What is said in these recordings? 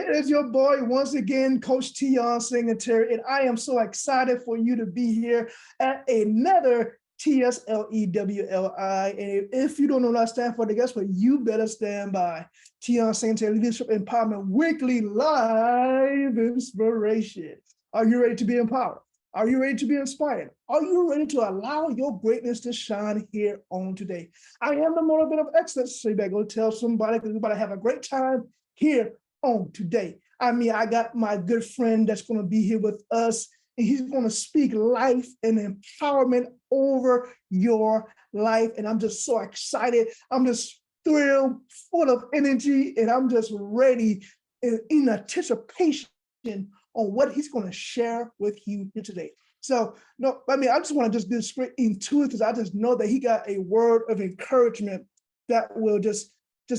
It is your boy once again, Coach Teon Singletary, and I am so excited for you to be here at another TSLE WLI. And if you don't know what I stand for, then guess what? You better stand by. Teon Singletary Leadership Empowerment Weekly Live Inspiration. Are you ready to be empowered? Are you ready to be inspired? Are you ready to allow your greatness to shine here on today? I am the motivator of excellence, so you better go tell somebody, because we're about to have a great time here on today. I mean, I got my good friend that's going to be here with us, and he's going to speak life and empowerment over your life. And I'm just so excited. I'm just thrilled, full of energy, and I'm just ready in anticipation on what he's going to share with you here today. So, no, I mean, I just want to just get straight into it, because I just know that he got a word of encouragement that will just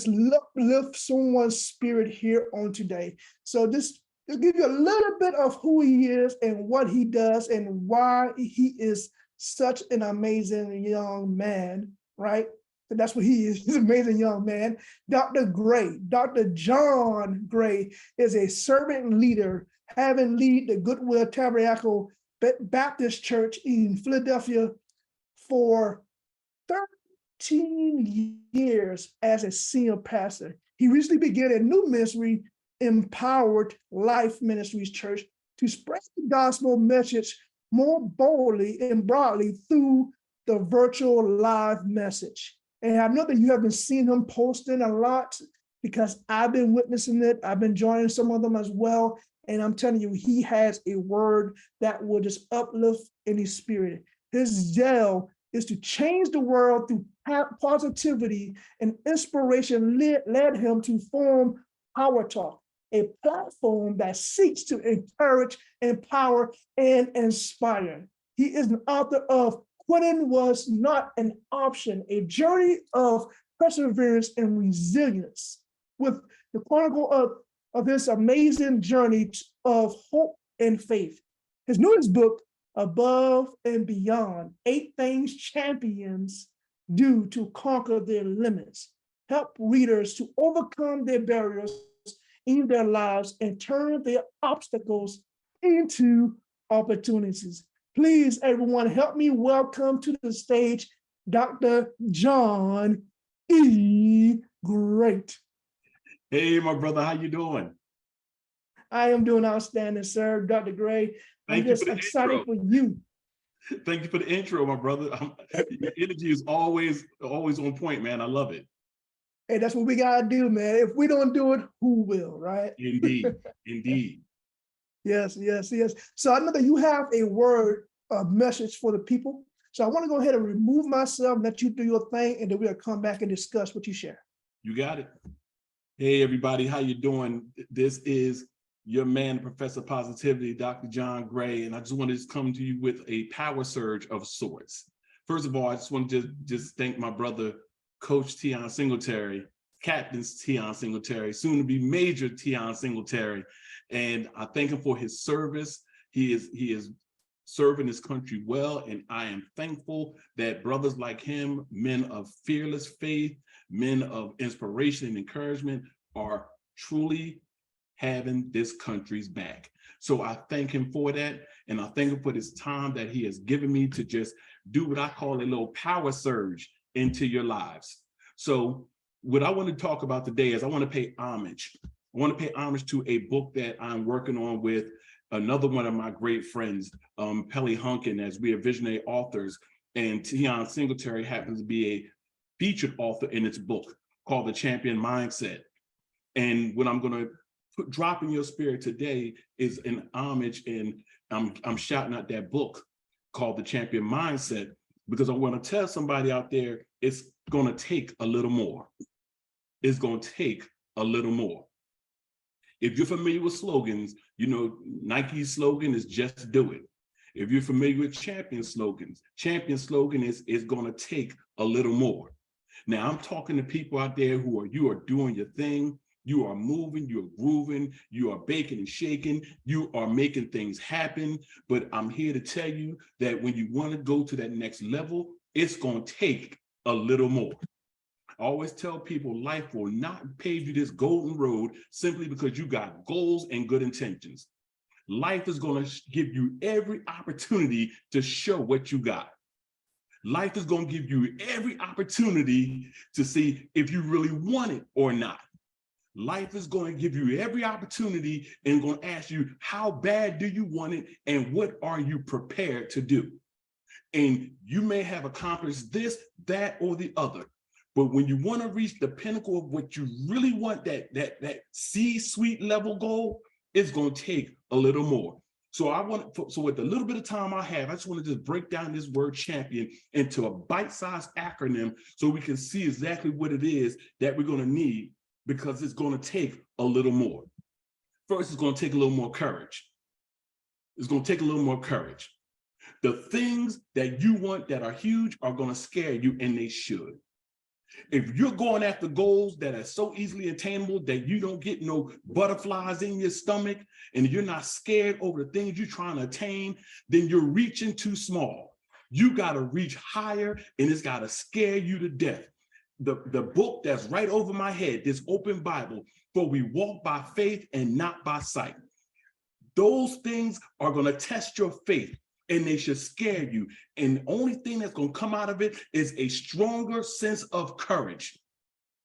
lift someone's spirit here on today. So just give you a little bit of who he is and what he does and why he is such an amazing young man, right? And that's what he is. He's an amazing young man. Dr. Gray, Dr. John Gray, is a servant leader, having lead the Goodwill Tabernacle Baptist Church in Philadelphia for 13 years as a senior pastor. He recently began a new ministry, Empowered Life Ministries Church, to spread the gospel message more boldly and broadly through the virtual live message. And I know that you have been seeing him posting a lot, because I've been witnessing it. I've been joining some of them as well. And I'm telling you, he has a word that will just uplift any spirit. His zeal is to change the world through positivity, and inspiration led him to form Power Talk, a platform that seeks to encourage, empower, and inspire. He is an author of Quitting Was Not an Option, a journey of perseverance and resilience, with the chronicle of his amazing journey of hope and faith. His newest book, Above and Beyond, 8 Things Champions Do to Conquer Their Limits, help readers to overcome their barriers in their lives and turn their obstacles into opportunities. Please, everyone, help me welcome to the stage Dr. John E. Gray. Hey, my brother, how you doing? I am doing outstanding, sir. Dr. Gray, I'm just excited for you. Thank you for the intro, my brother. Your energy is always on point, man. I love it. Hey, that's what we gotta do, man. If we don't do it, who will, right? Indeed, indeed. Yes. So I know that you have a word, a message for the people. So I want to go ahead and remove myself, let you do your thing, and then we'll come back and discuss what you share. You got it. Hey, everybody, how you doing? This is your man, Professor Positivity, Dr. John Gray, and I just wanted to come to you with a power surge of sorts. First of all, I just want to just thank my brother, Coach Teon Singletary, Captain Teon Singletary, soon to be Major Teon Singletary, and I thank him for his service. He is serving his country well, and I am thankful that brothers like him, men of fearless faith, men of inspiration and encouragement, are truly having this country's back. So I thank him for that, and I thank him for this time that he has given me to just do what I call a little power surge into your lives. So what I want to talk about today is I want to pay homage. I want to pay homage to a book that I'm working on with another one of my great friends, Pelly Hunkin, as we are visionary authors, and Teon Singletary happens to be a featured author in its book called The Champion Mindset. And what I'm going to drop in your spirit today is an homage, and I'm shouting out that book called The Champion Mindset, because I want to tell somebody out there, it's going to take a little more. It's going to take a little more. If you're familiar with slogans, you know Nike's slogan is just do it. If you're familiar with Champion slogans, Champion slogan is going to take a little more. Now I'm talking to people out there you are doing your thing, you are moving, you are grooving, you are baking and shaking, you are making things happen. But I'm here to tell you that when you want to go to that next level, it's going to take a little more. I always tell people life will not pave you this golden road simply because you got goals and good intentions. Life is going to give you every opportunity to show what you got. Life is going to give you every opportunity to see if you really want it or not. Life is going to give you every opportunity and going to ask you, how bad do you want it and what are you prepared to do? And you may have accomplished this, that, or the other. But when you want to reach the pinnacle of what you really want, that C-suite level goal, it's going to take a little more. So with the little bit of time I have, I just want to just break down this word champion into a bite-sized acronym so we can see exactly what it is that we're going to need, because it's going to take a little more. First, it's going to take a little more courage. It's going to take a little more courage. The things that you want that are huge are going to scare you, and they should. If you're going after goals that are so easily attainable that you don't get no butterflies in your stomach and you're not scared over the things you're trying to attain, then you're reaching too small. You got to reach higher, and it's got to scare you to death. The book that's right over my head, this open Bible, for we walk by faith and not by sight. Those things are going to test your faith, and they should scare you. And the only thing that's going to come out of it is a stronger sense of courage.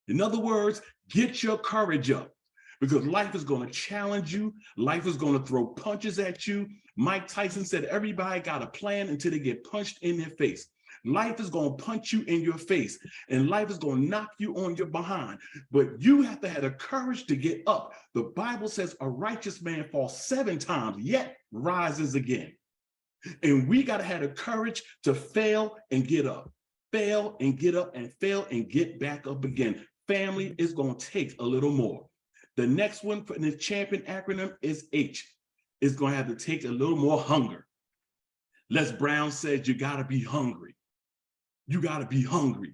In other words, get your courage up, because life is going to challenge you. Life is going to throw punches at you. Mike Tyson said, everybody got a plan until they get punched in their face. Life is going to punch you in your face, and life is going to knock you on your behind. But you have to have the courage to get up. The Bible says a righteous man falls 7 times, yet rises again. And we got to have the courage to fail and get up, fail and get up, and fail and get back up again. Family is going to take a little more. The next one for the champion acronym is H. It's going to have to take a little more hunger. Les Brown said, you got to be hungry. You got to be hungry.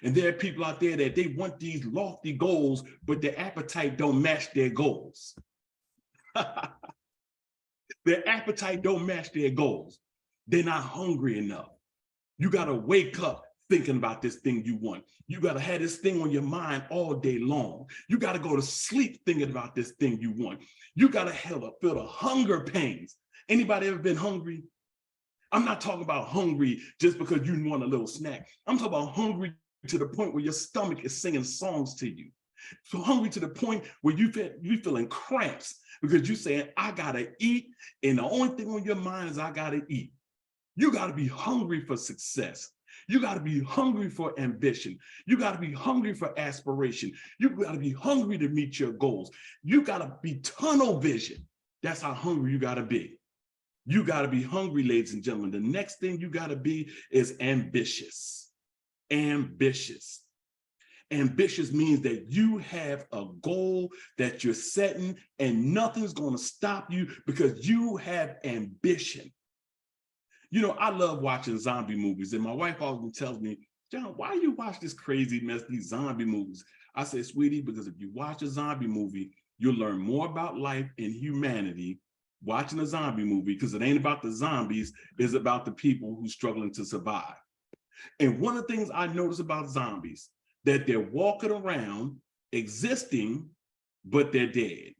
And there are people out there that they want these lofty goals, but their appetite don't match their goals. Their appetite don't match their goals. They're not hungry enough. You got to wake up thinking about this thing you want. You got to have this thing on your mind all day long. You got to go to sleep thinking about this thing you want. You got to feel the hunger pains. Anybody ever been hungry? I'm not talking about hungry just because you want a little snack. I'm talking about hungry to the point where your stomach is singing songs to you. So hungry to the point where you feeling cramps because you're saying, I gotta eat, and the only thing on your mind is I gotta eat. You gotta be hungry for success. You gotta be hungry for ambition. You gotta be hungry for aspiration. You gotta be hungry to meet your goals. You gotta be tunnel vision. That's how hungry you gotta be. You gotta be hungry, ladies and gentlemen. The next thing you gotta be is ambitious. Ambitious. Ambitious means that you have a goal that you're setting and nothing's going to stop you because you have ambition. You know, I love watching zombie movies, and my wife always tells me, John, why you watch this crazy mess, these zombie movies? I say, sweetie, because if you watch a zombie movie, you'll learn more about life and humanity watching a zombie movie, because it ain't about the zombies, it's about the people who's struggling to survive. And one of the things I notice about zombies, that they're walking around existing, but they're dead.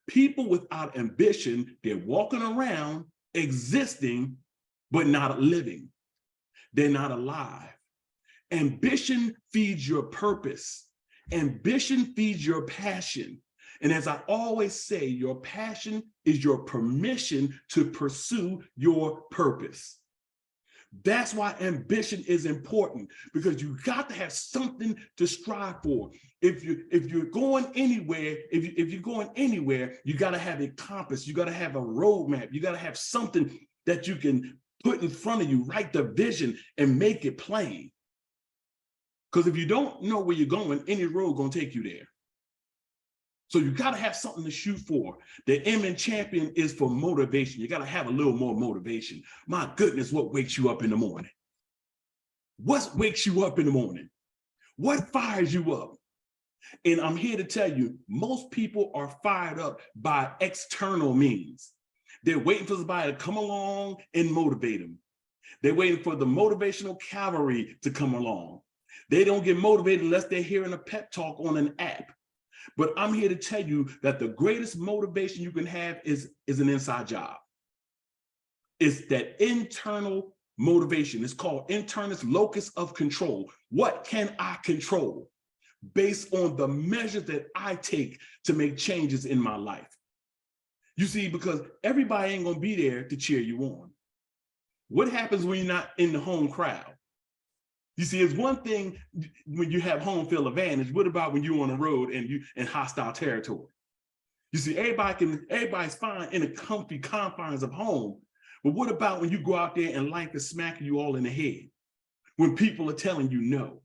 People without ambition, they're walking around existing, but not living. They're not alive. Ambition feeds your purpose. Ambition feeds your passion. And as I always say, your passion is your permission to pursue your purpose. That's why ambition is important, because you got to have something to strive for. If you're going anywhere, if you're going anywhere, you got to have a compass. You got to have a roadmap. You got to have something that you can put in front of you, write the vision and make it plain. Because if you don't know where you're going, any road gonna take you there. So you got to have something to shoot for. The M in champion is for motivation. You got to have a little more motivation. My goodness, what wakes you up in the morning? What wakes you up in the morning? What fires you up? And I'm here to tell you, most people are fired up by external means. They're waiting for somebody to come along and motivate them. They're waiting for the motivational cavalry to come along. They don't get motivated unless they're hearing a pep talk on an app. But I'm here to tell you that the greatest motivation you can have is an inside job. It's that internal motivation. It's called internus locus of control. What can I control based on the measures that I take to make changes in my life? You see, because everybody ain't gonna be there to cheer you on. What happens when you're not in the home crowd? You see, it's one thing when you have home field advantage. What about when you're on the road and you in hostile territory? You see, everybody's fine in the comfy confines of home. But what about when you go out there and life is smacking you all in the head? When people are telling you no,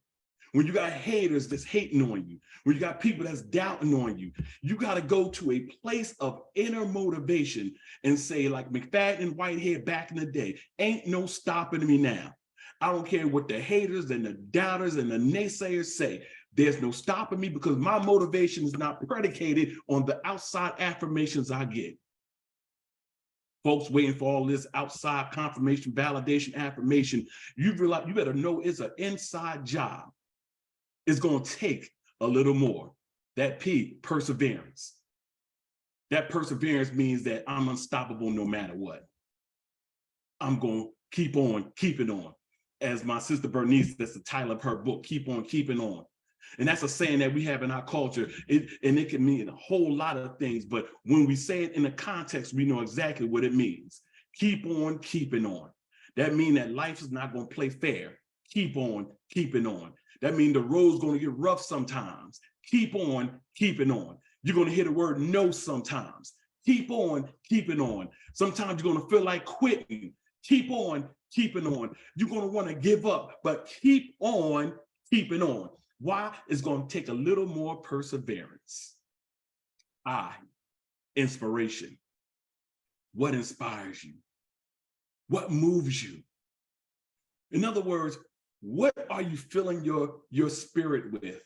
when you got haters that's hating on you, when you got people that's doubting on you, you got to go to a place of inner motivation and say, like McFadden and Whitehead back in the day, ain't no stopping me now. I don't care what the haters and the doubters and the naysayers say. There's no stopping me because my motivation is not predicated on the outside affirmations I get. Folks waiting for all this outside confirmation, validation, affirmation. You realize you better know it's an inside job. It's going to take a little more. That P, perseverance. That perseverance means that I'm unstoppable no matter what. I'm going to keep on keeping on. As my sister Bernice, that's the title of her book, Keep On Keeping On. And that's a saying that we have in our culture, and it can mean a whole lot of things, but when we say it in a context, we know exactly what it means. Keep on keeping on. That means that life is not going to play fair. Keep on keeping on. That means the road's going to get rough sometimes. Keep on keeping on. You're going to hear the word no sometimes. Keep on keeping on. Sometimes you're going to feel like quitting. Keep on keeping on. You're going to want to give up, but keep on keeping on. Why? It's going to take a little more perseverance. Inspiration. What inspires you? What moves you? In other words, what are you filling your spirit with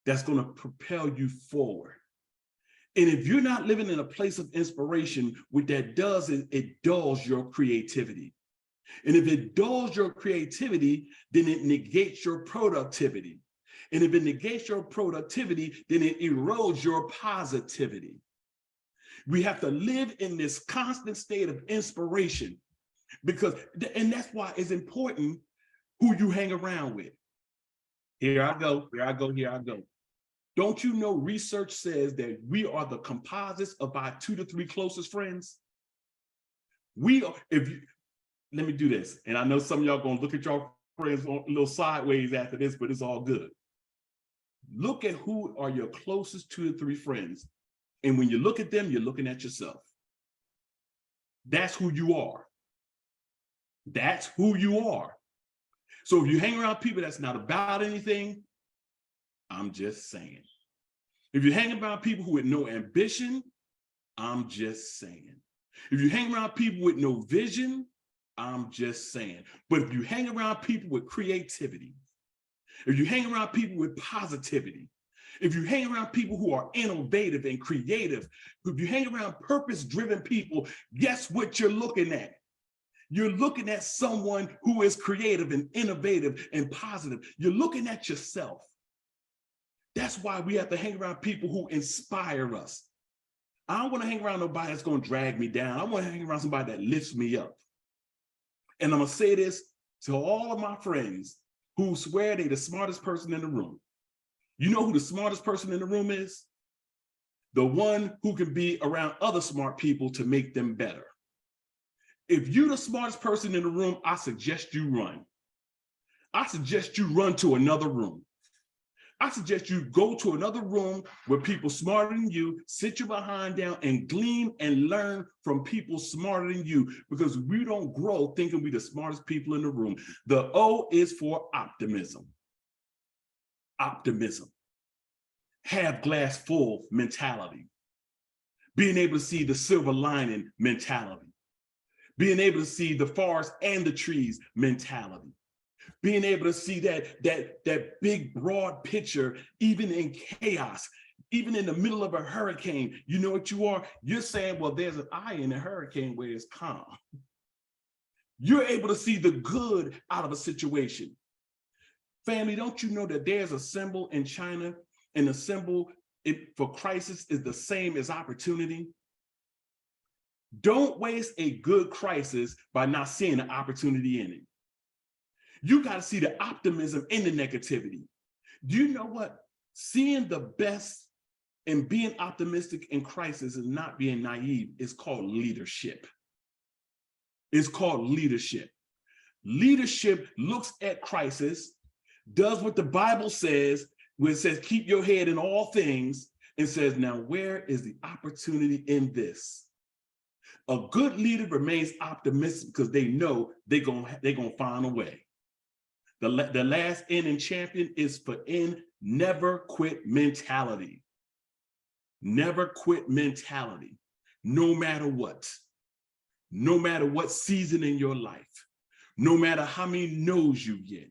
that's going to propel you forward? And if you're not living in a place of inspiration, what that does is it dulls your creativity. And if it dulls your creativity, then it negates your productivity. And if it negates your productivity, then it erodes your positivity. We have to live in this constant state of inspiration and that's why it's important who you hang around with. Here I go. Don't you know research says that we are the composites of our 2 to 3 closest friends? Let me do this. And I know some of y'all gonna look at your friends a little sideways after this, but it's all good. Look at who are your closest 2 to 3 friends. And when you look at them, you're looking at yourself. That's who you are. That's who you are. So if you hang around people that's not about anything, I'm just saying. If you hang around people who with no ambition, I'm just saying. If you hang around people with no vision, I'm just saying. But if you hang around people with creativity, if you hang around people with positivity, if you hang around people who are innovative and creative, if you hang around purpose-driven people, guess what you're looking at? You're looking at someone who is creative and innovative and positive. You're looking at yourself. That's why we have to hang around people who inspire us. I don't want to hang around nobody that's going to drag me down. I want to hang around somebody that lifts me up. And I'm going to say this to all of my friends who swear they're the smartest person in the room. You know who the smartest person in the room is? The one who can be around other smart people to make them better. If you're the smartest person in the room, I suggest you run. I suggest you run to another room. I suggest you go to another room where people smarter than you, sit your behind down and glean and learn from people smarter than you, because we don't grow thinking we're the smartest people in the room. The O is for optimism. Optimism. Have glass full mentality. Being able to see the silver lining mentality. Being able to see the forest and the trees mentality. Being able to see that big, broad picture, even in chaos, even in the middle of a hurricane. You know what you are? You're saying, well, there's an eye in a hurricane where it's calm. You're able to see the good out of a situation. Family, don't you know that there's a symbol in China, and the symbol for crisis is the same as opportunity? Don't waste a good crisis by not seeing the opportunity in it. You got to see the optimism in the negativity. Do you know what? Seeing the best and being optimistic in crisis is not being naive. It's called leadership. It's called leadership. Leadership looks at crisis, does what the Bible says, where it says, keep your head in all things, and says, now where is the opportunity in this? A good leader remains optimistic because they know they're gonna find a way. The last N in champion is for N, never quit mentality. Never quit mentality, no matter what. No matter what season in your life, no matter how many no's you get,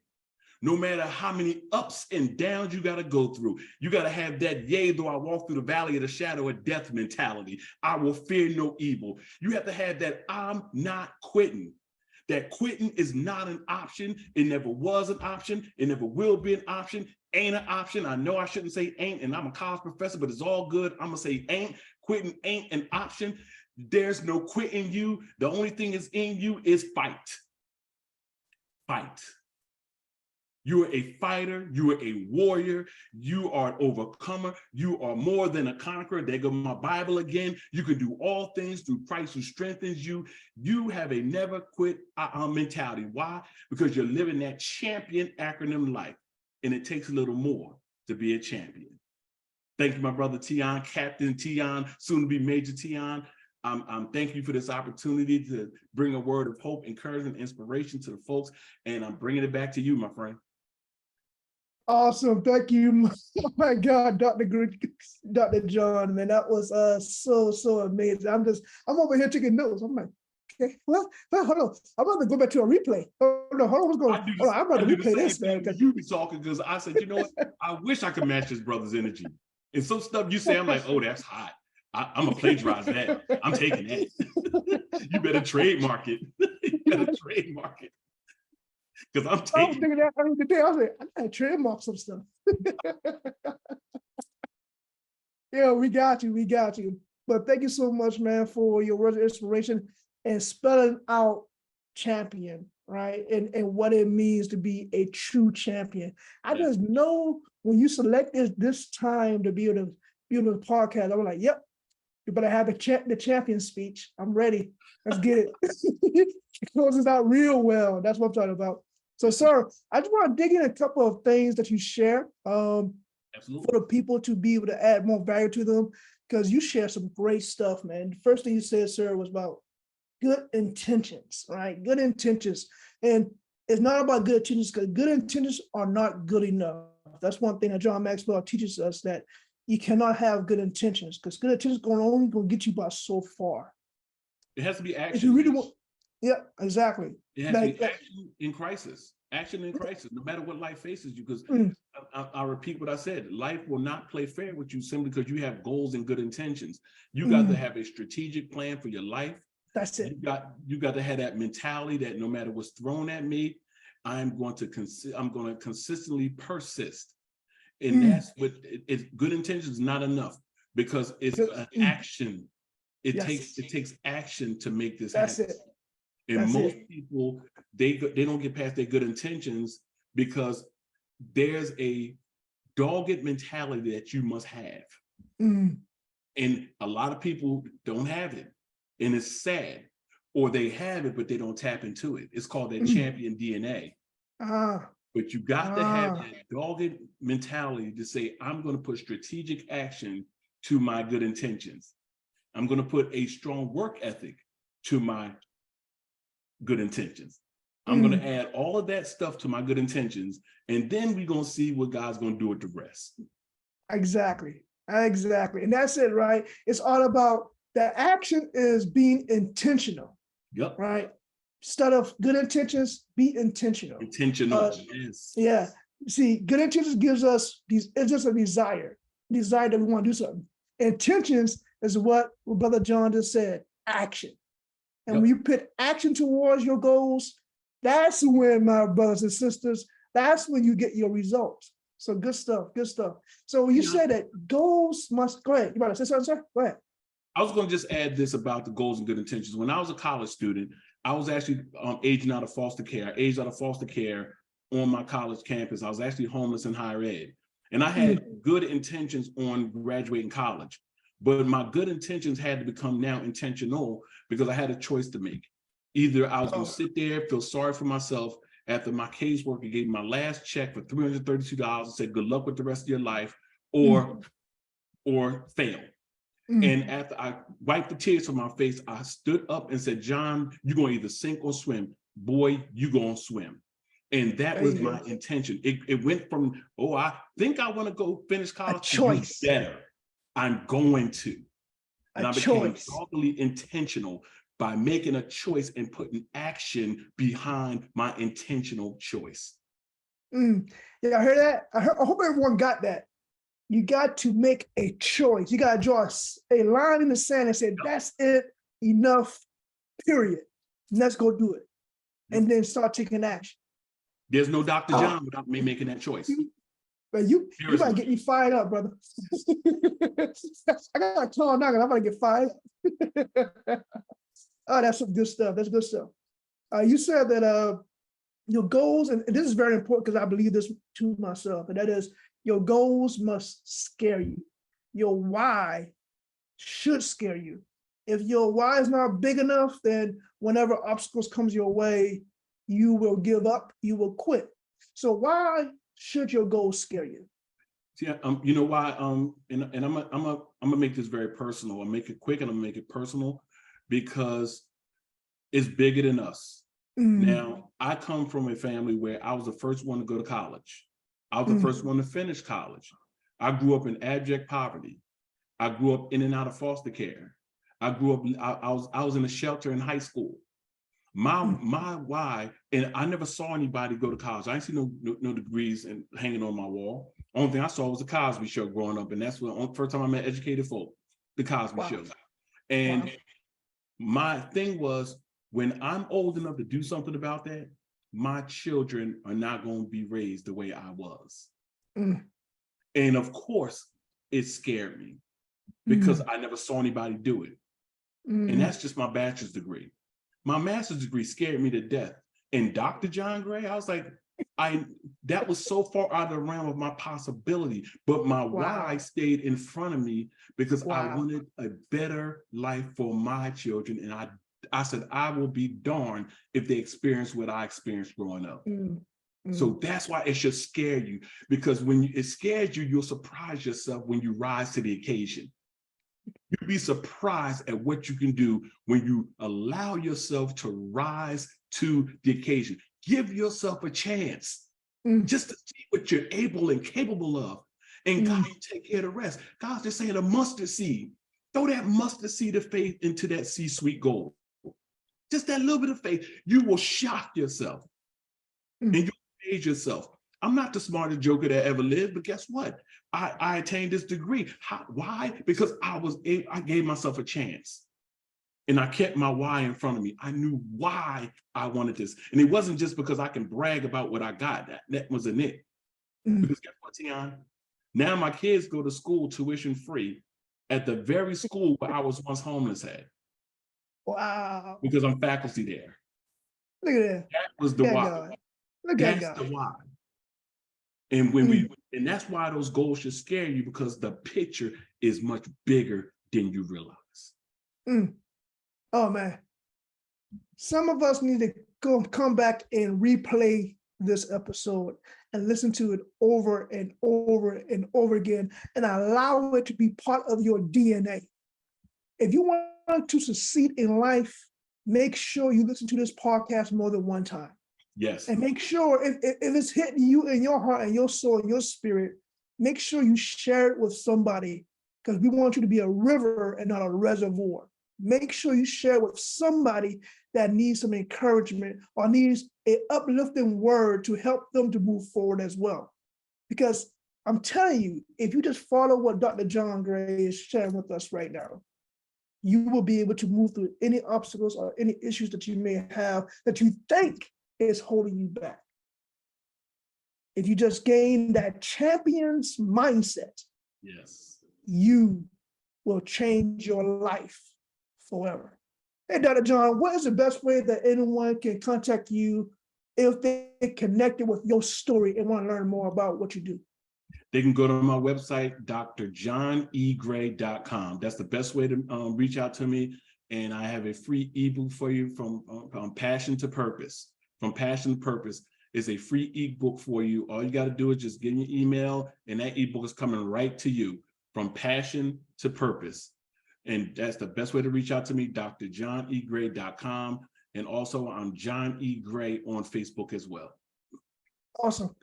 no matter how many ups and downs you got to go through, you got to have that, yea, though I walk through the valley of the shadow of death mentality, I will fear no evil. You have to have that I'm not quitting. That quitting is not an option. It never was an option. It never will be an option. Ain't an option. I know I shouldn't say ain't, and I'm a college professor, but it's all good. I'm going to say ain't. Quitting ain't an option. There's no quit in you. The only thing is in you is fight. Fight. You are a fighter. You are a warrior. You are an overcomer. You are more than a conqueror. There goes my Bible again. You can do all things through Christ who strengthens you. You have a never quit mentality. Why? Because you're living that champion acronym life. And it takes a little more to be a champion. Thank you, my brother Teon, Captain Teon, soon to be Major Teon. I'm thank you for this opportunity to bring a word of hope, encouragement, inspiration to the folks, and I'm bringing it back to you, my friend. Awesome, thank you. Oh my God, Dr. John, man, that was so amazing. I'm over here taking notes. I'm like, okay, well, hold on. I'm about to go back to a replay. Hold on, what's going on? I'm about to replay this, man. You be talking because I said, you know what? I wish I could match this brother's energy. And some stuff you say, I'm like, oh, that's hot. I'm gonna plagiarize that. I'm taking that. You better trademark it. You better trademark it. Because I'm taking. I was thinking that earlier today. I was like, I gotta trademark some stuff. Yeah, we got you. But thank you so much, man, for your words of inspiration and spelling out champion, right? And what it means to be a true champion. I just know when you select this time to be on the podcast, I'm like, yep. You better have the champion speech. I'm ready. Let's get it. It closes out real well. That's what I'm talking about. So, sir, I just want to dig in a couple of things that you share for the people to be able to add more value to them, because you share some great stuff, man. The first thing you said, sir, was about good intentions, right? Good intentions. And it's not about good intentions, because good intentions are not good enough. That's one thing that John Maxwell teaches us, that you cannot have good intentions, because good intentions are only going to get you by so far. It has to be action. If you really want, yeah, exactly. It has to be action in crisis. Action in crisis, no matter what life faces you. Because I'll repeat what I said. Life will not play fair with you simply because you have goals and good intentions. You got to have a strategic plan for your life. That's it. You got to have that mentality that no matter what's thrown at me, I'm going to consistently persist. And that's what good intentions is not enough, because it's an action. It takes action to make this happen. That's it. And most people, they don't get past their good intentions because there's a dogged mentality that you must have. And a lot of people don't have it. And it's sad. Or they have it, but they don't tap into it. It's called that champion DNA. But you got to have that dogged mentality to say, I'm going to put strategic action to my good intentions. I'm going to put a strong work ethic to my good intentions. I'm going to add all of that stuff to my good intentions. And then we're going to see what God's going to do with the rest. Exactly. And that's it, right? It's all about the action is being intentional. Yep. Right? Instead of good intentions, be intentional. Yes. Yeah. See, good intentions gives us it's just a desire that we want to do something. Intentions is what Brother John just said, action. And when you put action towards your goals, that's when, my brothers and sisters, That's when you get your results. So good stuff, good stuff. So you said that goals must, go ahead. You about to say something, sir? Go ahead. I was going to just add this about the goals and good intentions. When I was a college student, I was actually aging out of foster care. I aged out of foster care on my college campus. I was actually homeless in higher ed. And I had good intentions on graduating college, but my good intentions had to become now intentional because I had a choice to make. Either I was going to sit there, feel sorry for myself after my caseworker gave me my last check for $332 and said, good luck with the rest of your life, or fail. And after I wiped the tears from my face, I stood up and said, John, you're going to either sink or swim. Boy, you're going to swim. And that was my intention. It went from, oh, I think I want to go finish college. A choice. Better. I'm going to. And I became choice. totally intentional by making a choice and putting action behind my intentional choice. Yeah, I heard that. I hope everyone got that. You got to make a choice. You got to draw a line in the sand and say, that's it, enough, period. Let's go do it. And then start taking action. There's no Dr. John without me making that choice. But you might get me fired up, brother. I got to calm down, I'm going to get fired up. Oh, that's some good stuff. That's good stuff. You said that your goals, and this is very important because I believe this to myself, and that is your goals must scare you. Your why should scare you. If your why is not big enough, then whenever obstacles comes your way, you will give up, you will quit. So why should your goals scare you? Yeah, you know why? And I'm gonna make this very personal. I'll make it quick and I'm gonna make it personal because it's bigger than us. Now, I come from a family where I was the first one to go to college. I was the first one to finish college. I grew up in abject poverty. I grew up in and out of foster care. I grew up, I was in a shelter in high school. My why, and I never saw anybody go to college. I didn't see no degrees and hanging on my wall. Only thing I saw was the Cosby Show growing up, and that's the first time I met educated folk, the Cosby Show. And my thing was, when I'm old enough to do something about that, my children are not going to be raised the way I was. And of course, it scared me because I never saw anybody do it. And that's just my bachelor's degree. My master's degree scared me to death. And Dr. John Gray, I was like, that was so far out of the realm of my possibility, but my why stayed in front of me because I wanted a better life for my children. And I said, I will be darned if they experience what I experienced growing up. So that's why it should scare you, because when it scares you, you'll surprise yourself when you rise to the occasion. You'll be surprised at what you can do when you allow yourself to rise to the occasion. Give yourself a chance just to see what you're able and capable of. And God will take care of the rest. God's just saying a mustard seed. Throw that mustard seed of faith into that C-suite goal. Just that little bit of faith, you will shock yourself and you'll amaze yourself. I'm not the smartest joker that ever lived, but guess what? I attained this degree. Why? Because I gave myself a chance. And I kept my why in front of me. I knew why I wanted this. And it wasn't just because I can brag about what I got. That wasn't it. Because guess what, Teon? Now my kids go to school tuition free at the very school where I was once homeless at. Wow. Because I'm faculty there. Look at that. That was the why. That's the why. And and that's why those goals should scare you, because the picture is much bigger than you realize. Oh man. Some of us need to come back and replay this episode and listen to it over and over and over again and allow it to be part of your DNA. If you want to succeed in life, make sure you listen to this podcast more than one time. Yes. And make sure if it's hitting you in your heart and your soul and your spirit, make sure you share it with somebody, because we want you to be a river and not a reservoir. Make sure you share with somebody that needs some encouragement or needs an uplifting word to help them to move forward as well. Because I'm telling you, if you just follow what Dr. John Gray is sharing with us right now, you will be able to move through any obstacles or any issues that you may have that you think is holding you back. if you just gain that champion's mindset, Yes. you will change your life forever. Hey, Dr. John, what is the best way that anyone can contact you if they connected with your story and want to learn more about what you do? They can go to my website, drjohnegray.com. That's the best way to reach out to me. And I have a free ebook for you from Passion to Purpose. From Passion to Purpose is a free ebook for you. All you got to do is just get your email, and that ebook is coming right to you. From Passion to Purpose. And that's the best way to reach out to me, drjohnegray.com. And also I'm John E. Gray on Facebook as well. Awesome.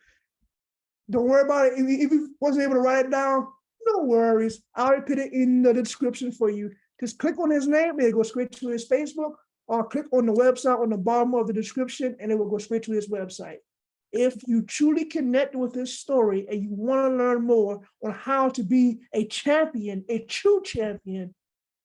Don't worry about it. If you wasn't able to write it down, no worries. I already put it in the description for you. Just click on his name, and it goes straight to his Facebook, or click on the website on the bottom of the description, and it will go straight to his website. If you truly connect with this story and you want to learn more on how to be a champion, a true champion,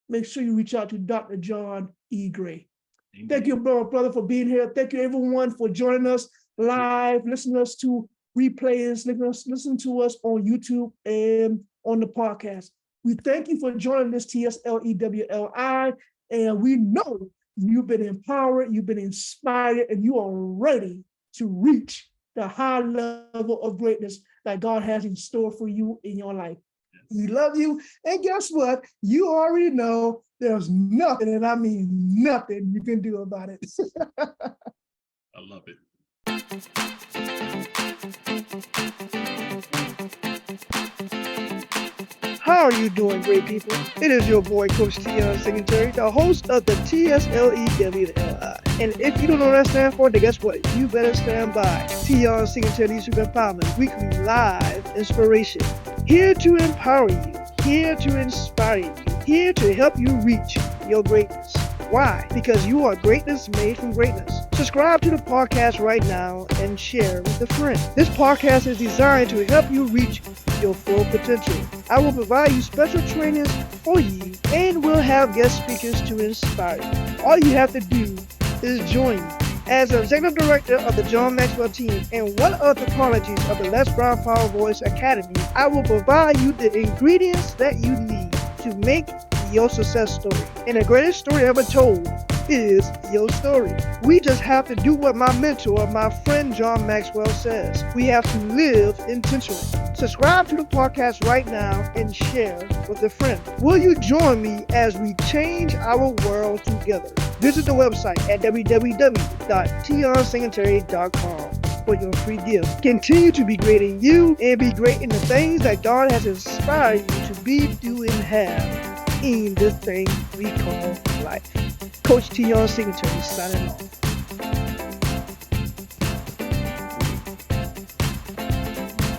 make sure you reach out to Dr. John E. Gray. Indeed. Thank you, brother, for being here. Thank you, everyone, for joining us live, listening to us to replays, listen to us on YouTube and on the podcast. We thank you for joining this TSLE WLI, and we know you've been empowered, you've been inspired, and you are ready to reach the high level of greatness that God has in store for you in your life. Yes. We love you. And guess what? You already know there's nothing, and I mean nothing, you can do about it. I love it. How are you doing, great people? It is your boy, Coach Teon, Singletary, the host of the TSLE WLI. And if you don't know what that stands for, then guess what? You better stand by. Teon Singletary Super Empowerment Weekly Live Inspiration. Here to empower you, here to inspire you, here to help you reach your greatness. Why? Because you are greatness made from greatness. Subscribe to the podcast right now and share with a friend. This podcast is designed to help you reach your full potential. I will provide you special trainings for you and will have guest speakers to inspire you. All you have to do is join me. As Executive Director of the John Maxwell team and one of the qualities of the Les Brown Power Voice Academy, I will provide you the ingredients that you need to make your success story. And the greatest story ever told is your story. We just have to do what my mentor, my friend John Maxwell says. We have to live intentionally. Subscribe to the podcast right now and share with a friend. Will you join me as we change our world together? Visit the website at www.teonsingletary.com for your free gift. Continue to be great in you and be great in the things that God has inspired you to be, do, and have in this thing we call life. Coach Teon Singletary signing off.